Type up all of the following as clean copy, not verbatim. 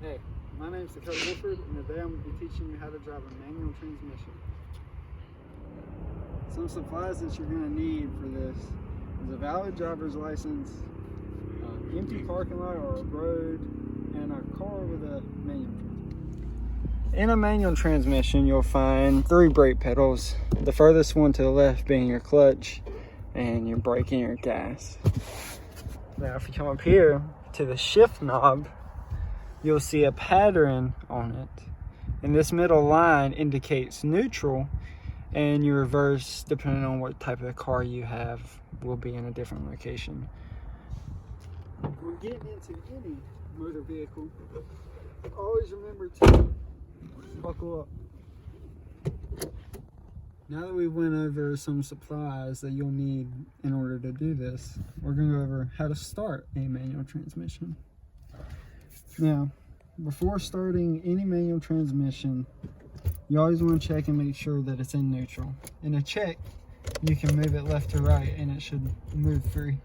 Hey, my name is Dakota Wolford, and today I'm going to be teaching you how to drive a manual transmission. Some supplies that you're going to need for this is a valid driver's license, an empty parking lot or a road, and a car with a manual transmission. In a manual transmission, you'll find 3 brake pedals, the furthest one to the left being your clutch, and your brake and your gas. Now, if you come up here to the shift knob, you'll see a pattern on it, and this middle line indicates neutral, and your reverse, depending on what type of car you have, will be in a different location. When getting into any motor vehicle, always remember to buckle up. Now that we went over some supplies that you'll need in order to do this, we're going to go over how to start a manual transmission. Now, before starting any manual transmission, you always want to check and make sure that it's in neutral. In a check, you can move it left to right and it should move free.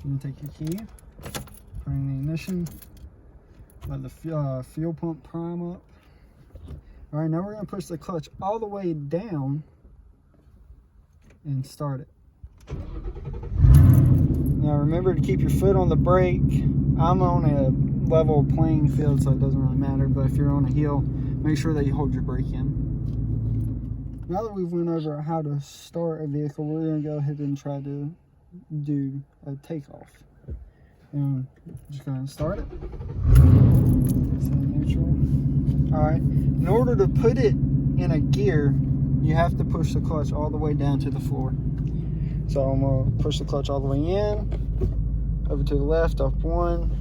You can take your key, put in the ignition, let the fuel pump prime up. All right, now we're going to push the clutch all the way down and start it. Now remember to keep your foot on the brake. I'm on a level playing field, so it doesn't really matter, but if you're on a hill, make sure that you hold your brake in. Now that we've went over how to start a vehicle, we're going to go ahead and try to do a takeoff. And I'm just going to start it. It's in neutral. Alright, in order to put it in a gear, you have to push the clutch all the way down to the floor. So I'm going to push the clutch all the way in, over to the left, up 1.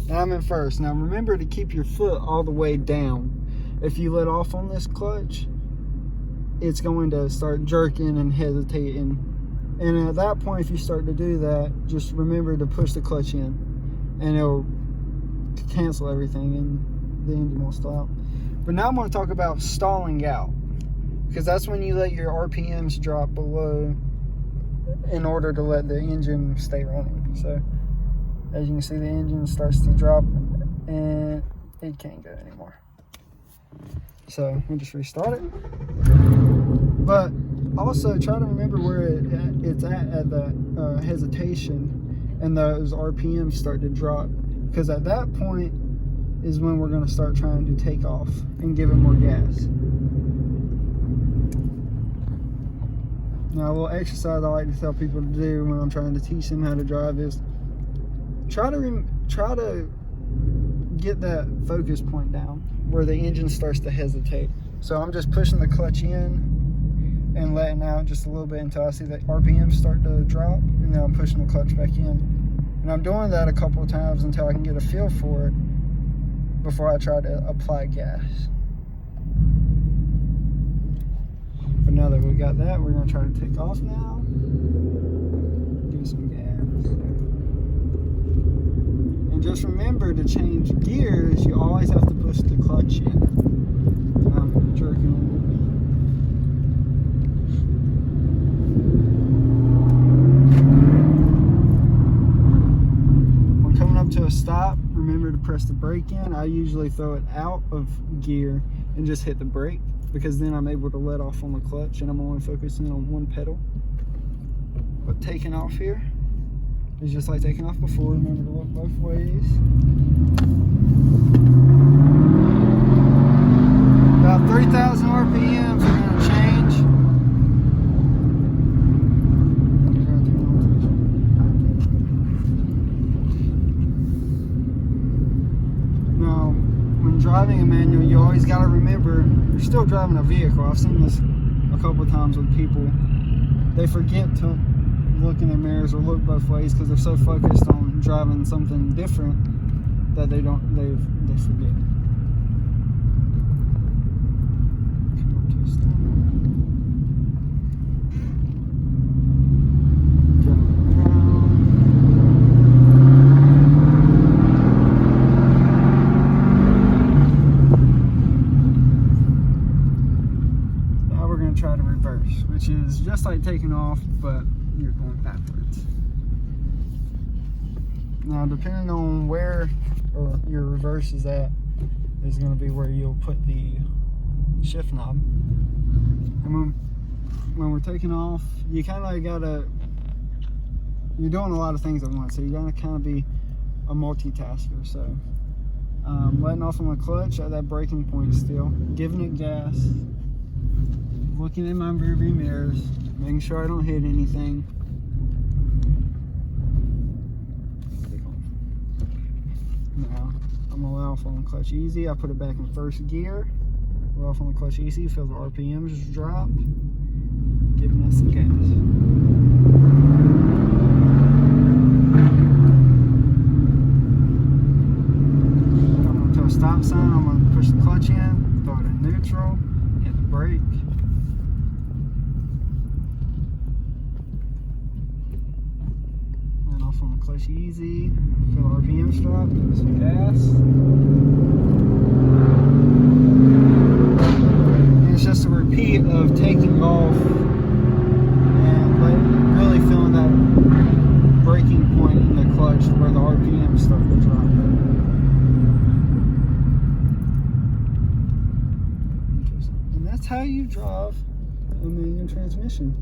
Now I'm in first. Now remember to keep your foot all the way down. If you let off on this clutch, it's going to start jerking and hesitating. And at that point, if you start to do that, just remember to push the clutch in, and it'll cancel everything and the engine will stop. But now I'm going to talk about stalling out, because that's when you let your RPMs drop below in order to let the engine stay running. So as you can see, the engine starts to drop and it can't go anymore. So we'll just restart it. But also try to remember where it's at the hesitation, and those RPMs start to drop, because at that point is when we're going to start trying to take off and give it more gas. Now, a little exercise I like to tell people to do when I'm trying to teach them how to drive is try to get that focus point down where the engine starts to hesitate. So I'm just pushing the clutch in and letting out just a little bit until I see the RPM start to drop, and then I'm pushing the clutch back in. And I'm doing that a couple of times until I can get a feel for it before I try to apply gas. But now that we got that, we're going to try to take off now. Give it some gas. And just remember to change gears, you always have to push the clutch in. I'm jerking a little bit. When coming up to a stop, remember to press the brake in. I usually throw it out of gear and just hit the brake, because then I'm able to let off on the clutch and I'm only focusing on one pedal. But taking off here is just like taking off before. Remember to look both ways. About 3,000 RPMs are going to change. Now, when driving a manual, you always got to remember you're still driving a vehicle. I've seen this a couple of times with people. They forget to look in their mirrors or look both ways because they're so focused on driving something different that they forget. Come up to a stop. Drive around. Now we're going to try to reverse, which is just like taking off, but you're going backwards. Now, depending on where or your reverse is at, is going to be where you'll put the shift knob. And when we're taking off, you kind of gotta, you're doing a lot of things at once, so you gotta kind of be a multitasker. So letting off on the clutch at that braking point still, giving it gas, looking in my rearview mirrors, making sure I don't hit anything. Now I'm gonna let off on the clutch easy. I put it back in first gear. Let off on the clutch easy. Feel the RPMs drop. Giving us some gas. Coming to a stop sign. I'm gonna push the clutch in, throw it in neutral, hit the brake. Let off on the clutch easy. Feel the RPMs drop. Give us some gas. It's just a repeat of taking off and really feeling that braking point in the clutch where the RPM start to drop. And that's how you drive a manual transmission.